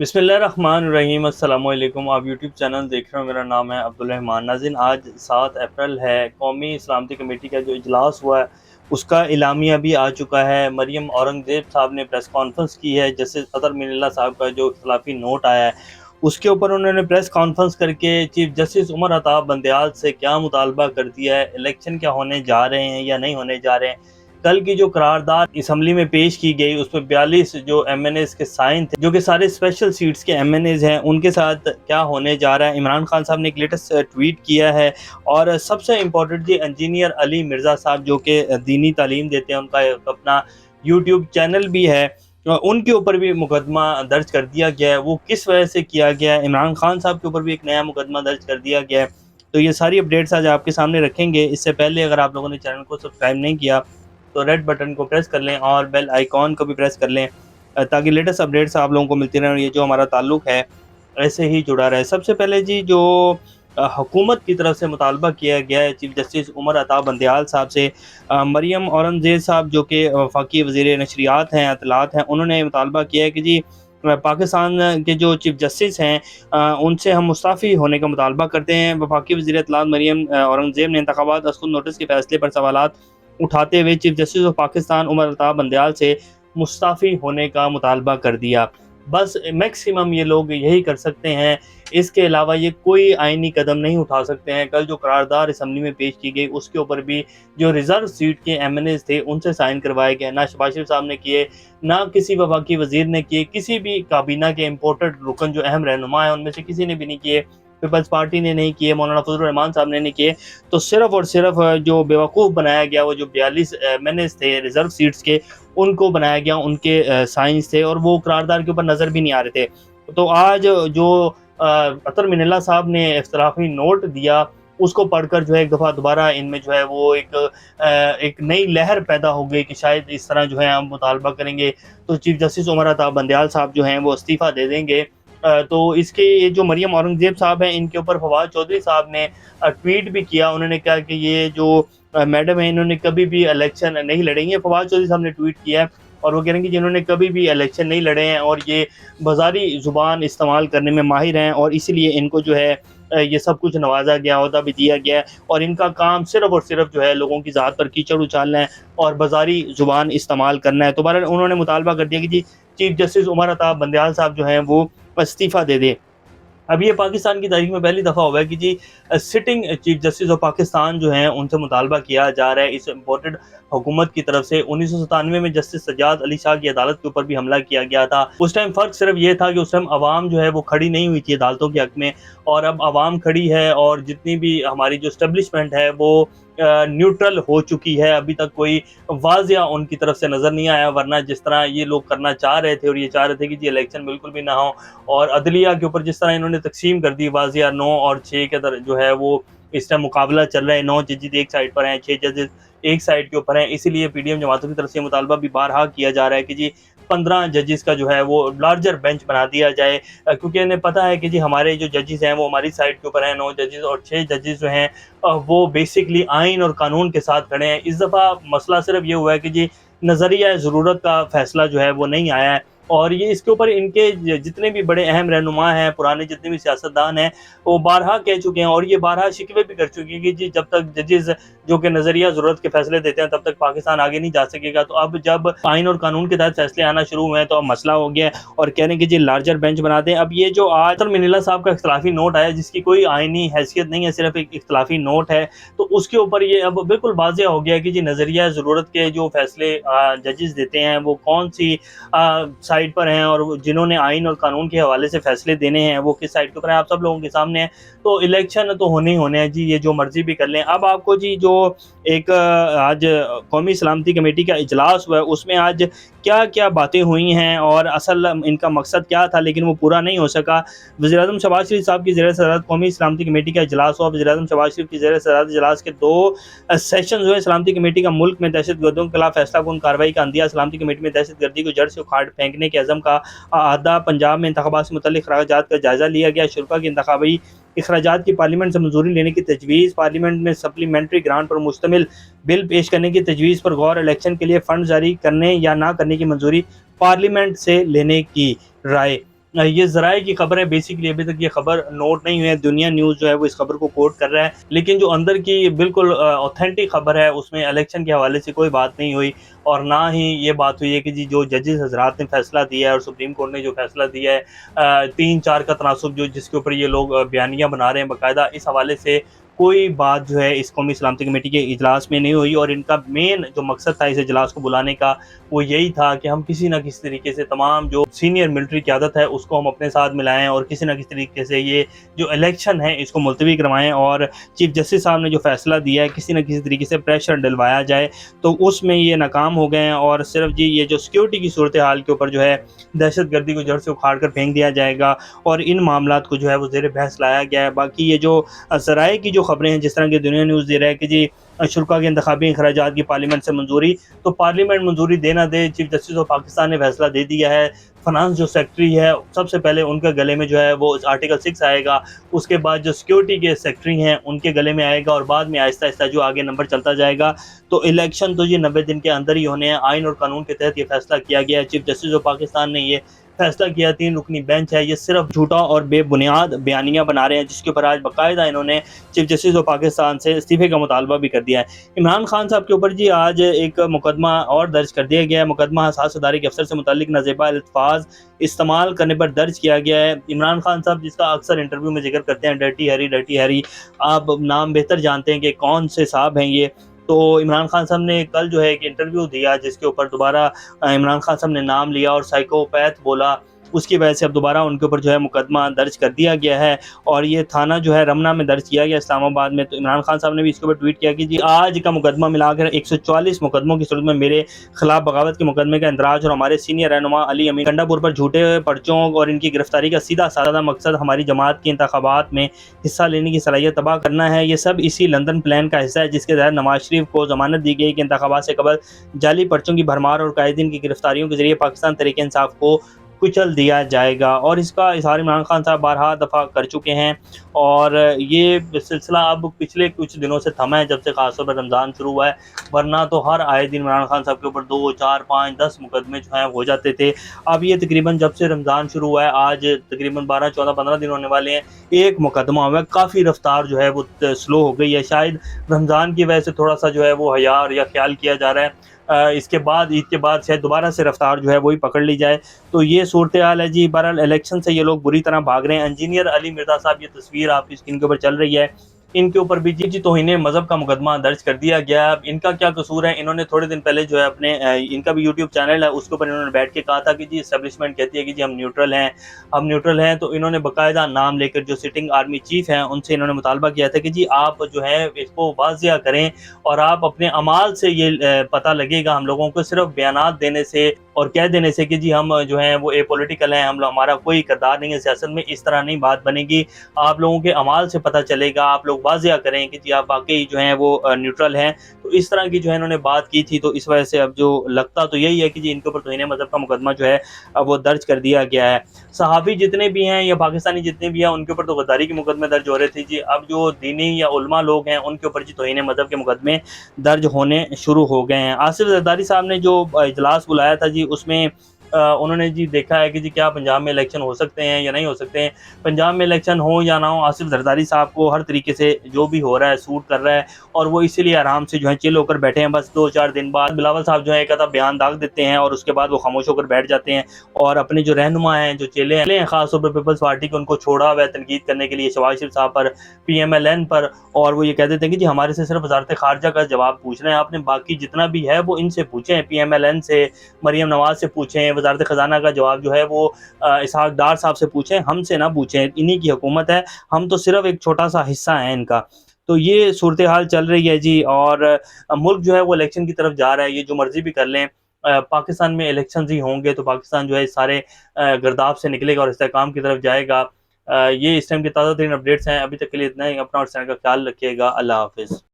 बिस्मिल्लाहिर्रहमानिर्रहीम। अस्सलाम वालेकुम। आप यूट्यूब चैनल देख रहे हो, मेरा नाम है अब्दुल रहमान। नाज़रीन, आज 7 अप्रैल है। कौमी सलामती कमेटी का जो इजलास हुआ है उसका एलामिया भी आ चुका है। मरियम औरंगज़ेब साहब ने प्रेस कॉन्फ्रेंस की है। जस्टिस अतर मिनल्ला साहब का जो इख्तिलाफी नोट आया है उसके ऊपर उन्होंने प्रेस कॉन्फ्रेंस करके चीफ जस्टिस उमर अताब बंदयाल से क्या मुतालबा कर दिया है, इलेक्शन क्या होने जा रहे हैं या नहीं होने जा रहे हैं। कल की जो करारदाद असम्बली में पेश की गई उसमें 42 जो एमएनएज के साइन थे, जो कि सारे स्पेशल सीट्स के एमएनएज हैं, उनके साथ क्या होने जा रहा है। इमरान खान साहब ने एक लेटेस्ट ट्वीट किया है। और सबसे इम्पोर्टेंट जी, इंजीनियर अली मिर्ज़ा साहब जो कि दीनी तालीम देते हैं, उनका अपना यूट्यूब चैनल भी है, उनके ऊपर भी मुकदमा दर्ज कर दिया गया है। वो किस वजह से किया गया है। इमरान खान साहब के ऊपर भी एक नया मुकदमा दर्ज कर दिया गया है। तो ये सारी अपडेट्स आज आपके सामने रखेंगे। इससे पहले अगर आप लोगों ने चैनल को सब्सक्राइब नहीं किया तो रेड बटन को प्रेस कर लें और बेल आइकॉन को भी प्रेस कर लें, ताकि लेटेस्ट अपडेट्स आप लोगों को मिलती रहें और ये जो हमारा ताल्लुक़ है ऐसे ही जुड़ा रहे। सबसे पहले जी, जो हुकूमत की तरफ से मुतालबा किया गया है चीफ जस्टिस उमर अताब बंदयाल साहब से, मरियम औरंगज़ेब साहब जो कि वफाकी वज़ीर नशरियात हैं, इत्तलात हैं, उन्होंने मुतालबा किया है कि जी पाकिस्तान के जो चीफ जस्टिस हैं उनसे हम मुस्ताफ़ी होने का मुतालबा करते हैं। वफाकी वज़ीर इत्तलात मरियम औरंगज़ेब ने इंतखाबात अस खुद नोटिस के फैसले पर सवालात उठाते हुए chief justice of Pakistan Umar Ata Bandial से मुस्ताफ़ी होने का मुतालबा कर दिया। बस मैक्सिमम ये लोग यही कर सकते हैं, इसके अलावा ये कोई आइनी कदम नहीं उठा सकते हैं। कल जो करारदाद असम्बली में पेश की गई उसके ऊपर भी जो रिजर्व सीट के एमएनएज थे उनसे साइन करवाए गए। ना शहबाज शरीफ साहब ने किए, ना किसी वफाकी वज़ीर ने किए, किसी भी काबीना के इम्पोर्टेंट रुकन जो अहम रहनुमा है उनमें से किसी ने भी नहीं किए। पीपल्स पार्टी ने नहीं किए, मौलाना फजल रहमान साहब ने नहीं किए। तो सिर्फ और सिर्फ जो बेवकूफ़ बनाया गया, वो जो 42 एमएनएज थे रिजर्व सीट्स के, उनको बनाया गया, उनके साइंस थे और वो करारदाद के ऊपर नज़र भी नहीं आ रहे थे। तो आज जो अतर मिनल्ला साहब ने इख्तिलाफी नोट दिया उसको पढ़कर जो है एक दफ़ा दोबारा इनमें जो है वो एक नई लहर पैदा हो गई कि शायद इस तरह जो है हम मुतालबा करेंगे तो चीफ जस्टिस उमर अताब बंदयाल साहब जो हैं वो इस्तीफ़ा दे देंगे। तो इसके ये जो मरियम औरंगज़ेब साहब हैं, इनके ऊपर फवाद चौधरी साहब ने ट्वीट भी किया। उन्होंने कहा कि ये जो मैडम है इन्होंने कभी भी इलेक्शन नहीं लड़े हैं। फवाद चौधरी साहब ने ट्वीट किया है और वो कह रहे हैं कि जिन्होंने कभी भी इलेक्शन नहीं लड़े हैं और ये बाज़ारी ज़ुबान इस्तेमाल करने में माहिर हैं और इसीलिए इनको जो है ये सब कुछ नवाजा गया, ओहदा भी दिया गया है और इनका काम सिर्फ और सिर्फ जो है लोगों की ज़ात पर कीचड़ उछालना है और बाज़ारी ज़ुबान इस्तेमाल करना है। तो बहरहाल उन्होंने मुतालबा कर दिया कि जी चीफ जस्टिस उमर अताब बंदयाल साहब जो हैं वो इस्तीफ़ा दे दें। अब ये पाकिस्तान की तारीख में पहली दफ़ा हुआ है कि जी sitting chief justice of Pakistan जो हैं उनसे मुतालबा किया जा रहा है इस इम्पोर्टेड हुकूमत की तरफ से। 1997 में जस्टिस सज्जाद अली शाह की अदालत के ऊपर भी हमला किया गया था। उस टाइम फ़र्क सिर्फ ये था कि उस टाइम आवाम जो है वो खड़ी नहीं हुई थी अदालतों के हक़ में, और अब आवाम खड़ी है और जितनी भी हमारी जो एस्टेब्लिशमेंट है वो न्यूट्रल हो चुकी है। अभी तक कोई वाज़िया उनकी तरफ से नज़र नहीं आया, वरना जिस तरह ये लोग करना चाह रहे थे और ये चाह रहे थे कि जी इलेक्शन बिल्कुल भी ना हो और अदलिया के ऊपर जिस तरह इन्होंने तकसीम कर दी वाज़िया 9 और 6 के तरह जो है वो इस टाइम मुकाबला चल रहा है। 9 जजेस एक साइड पर हैं, 6 जजेस एक साइड के ऊपर हैं। इसीलिए पीडीएम जमातों की तरफ से मुतालबा भी बारहा किया जा रहा है कि जी 15 जजेस का जो है वो लार्जर बेंच बना दिया जाए, क्योंकि इन्हें पता है कि जी हमारे जो जजेस हैं वो हमारी साइड के ऊपर हैं। 9 जजेस और 6 जजेस जो हैं वो बेसिकली आइन और कानून के साथ खड़े हैं। इस दफ़ा मसला सिर्फ ये हुआ है कि जी नज़रिया ज़रूरत का फ़ैसला जो है वो नहीं आया है और ये इसके ऊपर इनके जितने भी बड़े अहम रहनुमा हैं, पुराने जितने भी सियासतदान हैं, वो बारहा कह चुके हैं और ये बारहा शिकवे भी कर चुके हैं कि जी जब तक जजेस जो कि नज़रिया ज़रूरत के फैसले देते हैं तब तक पाकिस्तान आगे नहीं जा सकेगा। तो अब जब आइन और कानून के तहत फैसले आना शुरू हुए हैं तो अब मसला हो गया है और कह रहे हैं कि जी लार्जर बेंच बना दें। अब ये जो आज मिनिल्ला साहब का इख्तिलाफी नोट आया जिसकी कोई आइनी हैसियत नहीं है, सिर्फ एक इख्तिलाफी नोट है, तो उसके ऊपर ये अब बिल्कुल वाज़ेह हो गया कि जी नज़रिया ज़रूरत के जो फैसले जजेस देते हैं वो कौन सी साइड पर हैं और जिन्होंने आइन और कानून के हवाले से फैसले देने हैं वो किस साइड के ऊपर हैं, आप सब लोगों के सामने है। तो इलेक्शन तो होने ही होने हैं जी, ये जो मर्जी भी कर लें। अब आपको जी जो एक आज कौमी सलामती कमेटी का इजलास हुआ है उसमें आज क्या क्या बातें हुई हैं और असल इनका मकसद क्या था लेकिन वो पूरा नहीं हो सका। वज़ीर-ए-आज़म शहबाज शरीफ साहब की ज़ेर-ए-सदारत कौमी सलामती कमेटी का इजलास हुआ। वज़ीर-ए-आज़म शहबाज शरीफ की ज़ेर-ए-सदारत इजलास के 2 सेशन हुए। सलामती कमेटी का मुल्क में दहशतगर्दों के खिलाफ फैसला कुन कार्रवाई का अंदिया, सलामती कमेटी में दहशतगर्दी को जड़ से उखाड़ फेंकने के अज़म का अहदा, पंजाब में इंतखाबात से मुतल्लिक़ अख़राजात का जायज़ा लिया गया। शुरा की इंतखाबी अख़राजात की पार्लियामेंट से मंजूरी लेने की तजवीज़, पार्लियामेंट में सप्लीमेंट्री ग्रांट पर मुश्तमिल बिल पेश करने की तजवीज़ पर गौर, इलेक्शन के लिए फ़ंड जारी करने या ना करने की मंजूरी पार्लियामेंट से लेने की राय। یہ ذرائع کی خبر ہے، بیسیکلی ابھی تک یہ خبر نوٹ نہیں ہوئی ہے، دنیا نیوز جو ہے وہ اس خبر کو کوٹ کر رہا ہے، لیکن جو اندر کی بالکل اوتھینٹک خبر ہے اس میں الیکشن کے حوالے سے کوئی بات نہیں ہوئی، اور نہ ہی یہ بات ہوئی ہے کہ جی جو ججز حضرات نے فیصلہ دیا ہے اور سپریم کورٹ نے جو فیصلہ دیا ہے 3-4 کا تناسب جو جس کے اوپر یہ لوگ بیانیہ بنا رہے ہیں باقاعدہ، اس حوالے سے کوئی بات جو ہے اس قومی سلامتی کمیٹی کے اجلاس میں نہیں ہوئی، اور ان کا مین جو مقصد تھا اس اجلاس کو بلانے کا وہ یہی تھا کہ ہم کسی نہ کسی طریقے سے تمام جو سینئر ملٹری قیادت ہے اس کو ہم اپنے ساتھ ملائیں، اور کسی نہ کسی طریقے سے یہ جو الیکشن ہے اس کو ملتوی کروائیں، اور چیف جسٹس صاحب نے جو فیصلہ دیا ہے کسی نہ کسی طریقے سے پریشر ڈلوایا جائے، تو اس میں یہ ناکام ہو گئے ہیں، اور صرف جی یہ جو سیکیورٹی کی صورتحال کے اوپر جو ہے دہشت گردی کو جڑ سے اکھاڑ کر پھینک دیا جائے گا، اور ان معاملات کو جو ہے وہ زیر بحث لایا گیا ہے۔ باقی یہ جو ذرائع کی جو خبریں ہیں، جس طرح کی دنیا نیوز دے رہا ہے کہ جی شرکا کے انتخابی اخراجات کی پارلیمنٹ سے منظوری، تو پارلیمنٹ منظوری دے نہ دے، چیف جسٹس آف پاکستان نے فیصلہ دے دیا ہے، فنانس جو سیکٹری ہے سب سے پہلے ان کے گلے میں جو ہے وہ آرٹیکل 6 آئے گا، اس کے بعد جو سیکیورٹی کے سیکٹری ہیں ان کے گلے میں آئے گا، اور بعد میں آہستہ آہستہ جو آگے نمبر چلتا جائے گا۔ تو الیکشن تو یہ 90 دن کے اندر ہی ہونے ہیں، آئین اور قانون کے تحت یہ فیصلہ کیا گیا ہے، چیف جسٹس آف پاکستان نے یہ فیصلہ کیا، 3 رکنی بینچ ہے، یہ صرف جھوٹا اور بے بنیاد بیانیہ بنا رہے ہیں، جس کے اوپر آج باقاعدہ انہوں نے چیف جسٹس آف پاکستان سے استعفے کا مطالبہ بھی کر دیا ہے۔ عمران خان صاحب کے اوپر جی آج ایک مقدمہ اور درج کر دیا گیا ہے، مقدمہ حساس ادارے کے افسر سے متعلق نازیبا الفاظ استعمال کرنے پر درج کیا گیا ہے۔ عمران خان صاحب جس کا اکثر انٹرویو میں ذکر کرتے ہیں ڈرٹی ہیری، ڈرٹی ہیری، آپ نام بہتر جانتے ہیں کہ کون سے صاحب ہیں یہ، تو عمران خان صاحب نے کل جو ہے ایک انٹرویو دیا جس کے اوپر دوبارہ عمران خان صاحب نے نام لیا اور سائیکوپیتھ بولا، اس کی وجہ سے اب دوبارہ ان کے اوپر جو ہے مقدمہ درج کر دیا گیا ہے، اور یہ تھانہ جو ہے رمنہ میں درج کیا گیا اسلام آباد میں۔ تو عمران خان صاحب نے بھی اس کے اوپر ٹویٹ کیا کہ جی آج کا مقدمہ ملا کر 144 مقدموں کی صورت میں میرے خلاف بغاوت کے مقدمے کا اندراج، اور ہمارے سینئر رہنما علی امین گنڈا پور پر جھوٹے پرچوں اور ان کی گرفتاری کا سیدھا سادہ مقصد ہماری جماعت کے انتخابات میں حصہ لینے کی صلاحیت تباہ کرنا ہے۔ یہ سب اسی لندن پلان کا حصہ ہے جس کے تحت نواز شریف کو ضمانت دی گئی کہ انتخابات سے قبل جعلی پرچوں کی بھرمار اور قائدین کی گرفتاریوں کے ذریعے پاکستان تحریک انصاف کو کچل دیا جائے گا، اور اس کا اظہار عمران خان صاحب بارہا دفعہ کر چکے ہیں، اور یہ سلسلہ اب پچھلے کچھ دنوں سے تھما ہے جب سے خاص طور پر رمضان شروع ہوا ہے، ورنہ تو ہر آئے دن عمران خان صاحب کے اوپر 2، 4، 5، 10 مقدمے جو ہیں ہو جاتے تھے۔ اب یہ تقریباً جب سے رمضان شروع ہوا ہے آج تقریباً 12، 14، 15 دن ہونے والے ہیں، ایک مقدمہ ہوا ہے، کافی رفتار جو ہے وہ سلو ہو گئی ہے، شاید رمضان کی وجہ سے تھوڑا سا جو ہے وہ حیار یا خیال کیا جا رہا ہے، اس کے بعد عید کے بعد شاید دوبارہ سے رفتار جو ہے وہی پکڑ لی جائے، تو یہ صورتحال ہے جی۔ بہرحال الیکشن سے یہ لوگ بری طرح بھاگ رہے ہیں۔ انجینئر علی مرزا صاحب، یہ تصویر آپ کی اسکرین کے اوپر چل رہی ہے، ان کے اوپر بھی جی توہین مذہب کا مقدمہ درج کر دیا گیا۔ اب ان کا کیا قصور ہے؟ انہوں نے تھوڑے دن پہلے جو ہے اپنے ان کا بھی یوٹیوب چینل ہے اس کے اوپر انہوں نے بیٹھ کے کہا تھا کہ جی اسٹیبلشمنٹ کہتی ہے کہ جی ہم نیوٹرل ہیں، تو انہوں نے باقاعدہ نام لے کر جو سٹنگ آرمی چیف ہیں ان سے انہوں نے مطالبہ کیا تھا کہ جی آپ جو ہے اس کو واضح کریں، اور آپ اپنے اعمال سے یہ پتہ لگے گا ہم لوگوں کو، صرف بیانات دینے سے اور کہہ دینے سے کہ جی ہم جو ہیں وہ اے پولیٹیکل ہیں، ہمارا کوئی کردار نہیں ہے سیاست میں، اس طرح نہیں بات بنے گی، آپ لوگوں کے اعمال سے پتہ چلے گا، آپ لوگ واضح کریں کہ جی آپ واقعی جو ہیں وہ نیوٹرل ہیں۔ تو اس طرح کی جو ہے انہوں نے بات کی تھی، تو اس وجہ سے اب جو لگتا تو یہی ہے کہ جی ان کے اوپر توہین مذہب کا مقدمہ جو ہے اب وہ درج کر دیا گیا ہے۔ صحافی جتنے بھی ہیں یا پاکستانی جتنے بھی ہیں ان کے اوپر تو غداری کے مقدمے درج ہو رہے تھے جی، اب جو دینی یا علماء لوگ ہیں ان کے اوپر جی توہین مذہب کے مقدمے درج ہونے شروع ہو گئے ہیں۔ آصف زرداری صاحب نے جو اجلاس بلایا تھا جی اس میں انہوں نے جی دیکھا ہے کہ جی کیا پنجاب میں الیکشن ہو سکتے ہیں یا نہیں ہو سکتے ہیں، پنجاب میں الیکشن ہو یا نہ ہو، آصف زرداری صاحب کو ہر طریقے سے جو بھی ہو رہا ہے سوٹ کر رہا ہے، اور وہ اسی لیے آرام سے جو ہے چل ہو کر بیٹھے ہیں۔ بس 2-4 دن بعد بلاول صاحب جو ہے ایک آدھا بیان داغ دیتے ہیں اور اس کے بعد وہ خاموش ہو کر بیٹھ جاتے ہیں، اور اپنے جو رہنما ہیں جو چیلے ہیں خاص طور پر پیپلز پارٹی کے ان کو چھوڑا ہوا ہے تنقید کرنے کے لیے شہباز شریف صاحب پر، پی ایم ایل این پر، اور وہ یہ کہہ دیتے ہیں کہ جی ہمارے سے صرف وزارت خارجہ کا جواب پوچھ رہے ہیں، آپ نے باقی جتنا بھی ہے وہ ان سے پوچھیں، پی ایم ایل این سے، مریم نواز سے پوچھیں، وزارت خزانہ کا جواب جو ہے وہ اسحاق ڈار صاحب سے پوچھیں، ہم سے نہ پوچھیں، انہی کی حکومت ہے، ہم تو صرف ایک چھوٹا سا حصہ ہیں ان کا۔ تو یہ صورتحال چل رہی ہے جی، اور ملک جو ہے وہ الیکشن کی طرف جا رہا ہے، یہ جو مرضی بھی کر لیں، پاکستان میں الیکشنز ہی ہوں گے تو پاکستان جو ہے سارے گرداب سے نکلے گا اور استحکام کی طرف جائے گا۔ یہ اس ٹائم کی تازہ ترین اپڈیٹس ہیں، ابھی تک کے لیے اتنا ہی، اپنا اور چینل کا خیال رکھیے گا، اللہ حافظ۔